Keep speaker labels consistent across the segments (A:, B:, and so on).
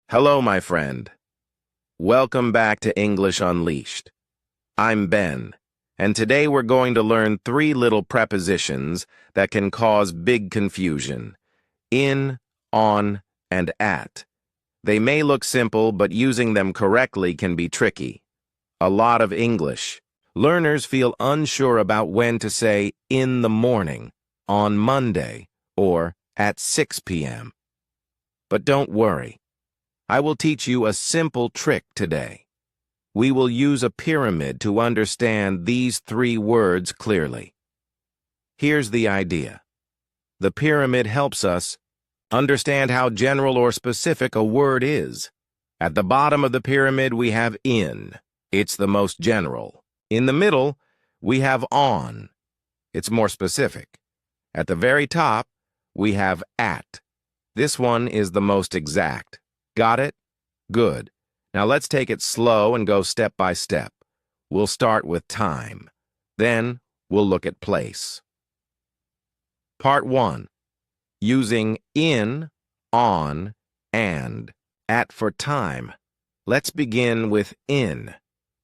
A: Hello, my friend. Welcome back to English Unleashed. I'm Ben, and today we're going to learn three little prepositions that can cause big confusion: in, on, and at. They may look simple, but using them correctly can be tricky. A lot of English. Learners feel unsure about when to say in the morning, on Monday, or at 6 p.m. But don't worry. I will teach you a simple trick today. We will use a pyramid to understand these three words clearly. Here's the idea. The pyramid helps us understand how general or specific a word is. At the bottom of the pyramid, we have in. It's the most general. In the middle, we have on. It's more specific. At the very top, we have at. This one is the most exact. Got it? Good. Now let's take it slow and go step by step. We'll start with time. Then we'll look at place. Part 1. Using in, on, and at for time. Let's begin with in.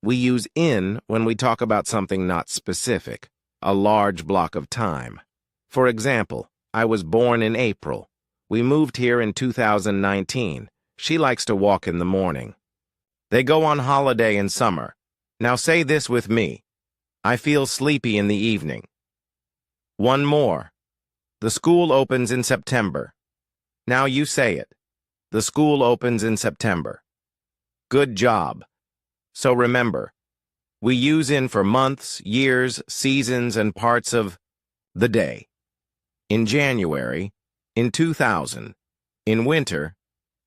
A: We use in when we talk about something not specific, a large block of time. For example, I was born in April. We moved here in 2019. She likes to walk in the morning. They go on holiday in summer. Now say this with me. I feel sleepy in the evening. One more. The school opens in September. Now you say it. The school opens in September. Good job. So remember, we use in for months, years, seasons, and parts of the day. In January, in 2000, in winter,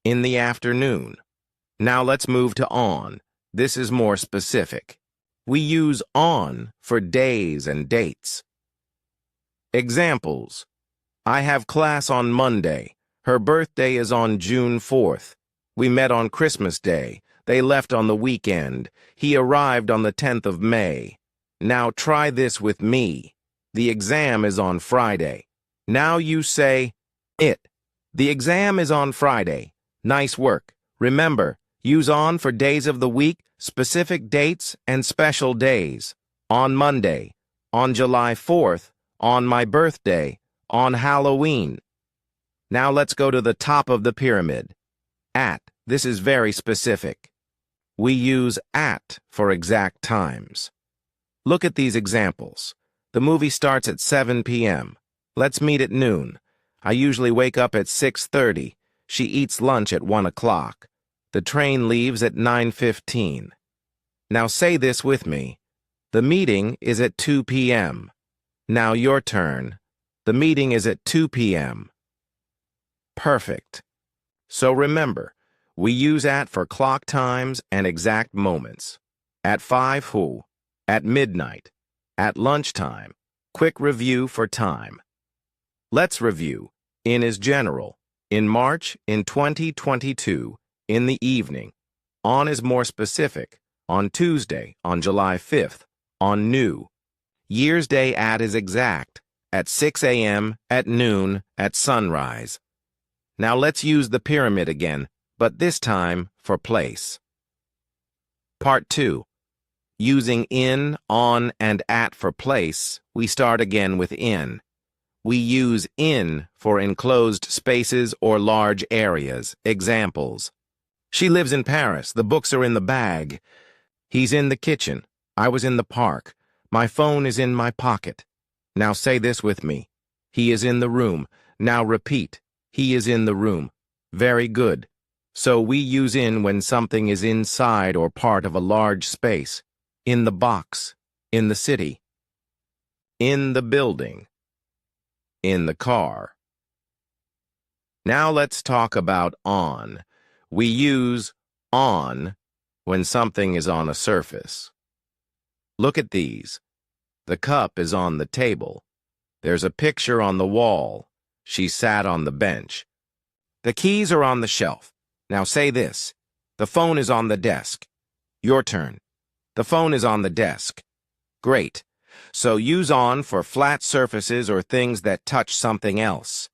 A: in the afternoon. Now let's move to on. This is more specific. We use on for days and dates. Examples. I have class on Monday. Her birthday is on June 4th. We met on Christmas Day. They left on the weekend. He arrived on the 10th of May. Now try this with me. The exam is on Friday. Now you say it. The exam is on Friday. Nice work. Remember, use on for days of the week, specific dates, and special days. On Monday, on July 4th, on my birthday, on Halloween. Now let's go to the top of the pyramid. At. This is very specific. We use at for exact times. Look at these examples. The movie starts at 7 p.m. Let's meet at noon. I usually wake up at 6:30. She eats lunch at 1 o'clock. The train leaves at 9:15. Now say this with me. The meeting is at 2 p.m. Now your turn. The meeting is at 2 p.m. Perfect. So remember, we use at for clock times and exact moments. At 5 who? At midnight. At lunchtime. Quick review for time. Let's review. In is general. In March, in 2022, in the evening. On is more specific. On Tuesday, on July 5th, on new. Year's Day at is exact. At 6 a.m., at noon, at sunrise. Now let's use the pyramid again, but this time for place. Part 2. Using in, on, and at for place, we start again with in. We use in for enclosed spaces or large areas. Examples. She lives in Paris. The books are in the bag. He's in the kitchen. I was in the park. My phone is in my pocket. Now say this with me. He is in the room. Now repeat. He is in the room. Very good. So we use in when something is inside or part of a large space. In the box. In the city. In the building. In the car. Now let's talk about on. We use on when something is on a surface. Look at these. The cup is on the table. There's a picture on the wall. She sat on the bench. The keys are on the shelf. Now say this. The phone is on the desk. Your turn. The phone is on the desk. Great. So use on for flat surfaces or things that touch something else.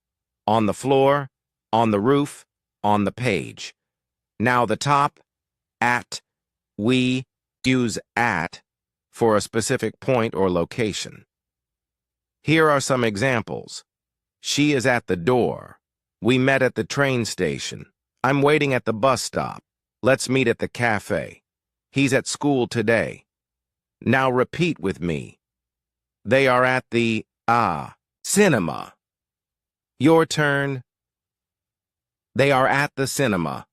A: On the floor, on the roof, on the page. Now the top, at, we use at for a specific point or location. Here are some examples. She is at the door. We met at the train station. I'm waiting at the bus stop. Let's meet at the cafe. He's at school today. Now repeat with me. They are at the, cinema. Your turn. They are at the cinema.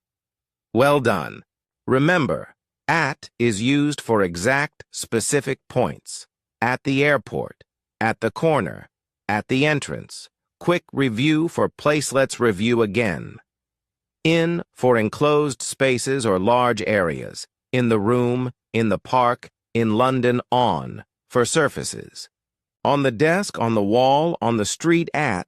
A: Well done. Remember, at is used for exact, specific points. At the airport, at the corner, at the entrance. Quick review for place. Let's review again. In for enclosed spaces or large areas. In the room, in the park, in London. On for surfaces. On the desk, on the wall, on the street. At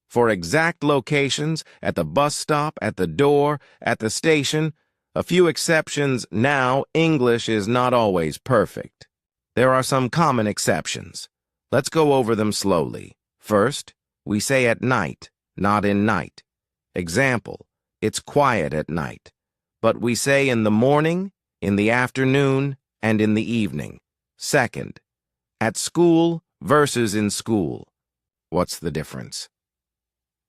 A: for exact locations, at the bus stop, at the door, at the station. A few exceptions. Now, English is not always perfect. There are some common exceptions. Let's go over them slowly. First, we say at night, not in night. Example, it's quiet at night. But we say in the morning, in the afternoon, and in the evening. Second, at school versus in school. What's the difference?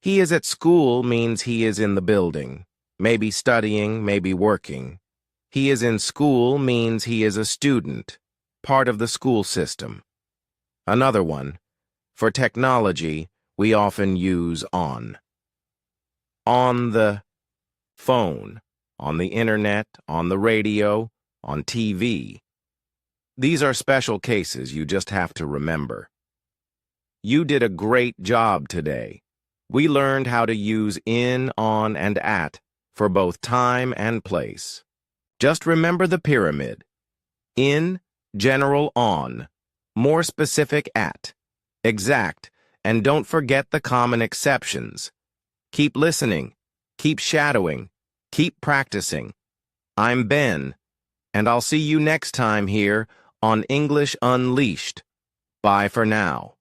A: He is at school means he is in the building, maybe studying, maybe working. He is in school means he is a student, part of the school system. Another one, for technology, we often use on. On the phone, on the internet, on the radio, on TV. These are special cases you just have to remember. You did a great job today. We learned how to use in, on, and at for both time and place. Just remember the pyramid. In, general on, more specific at, exact, and don't forget the common exceptions. Keep listening, keep shadowing, keep practicing. I'm Ben, and I'll see you next time here on English Unleashed. Bye for now.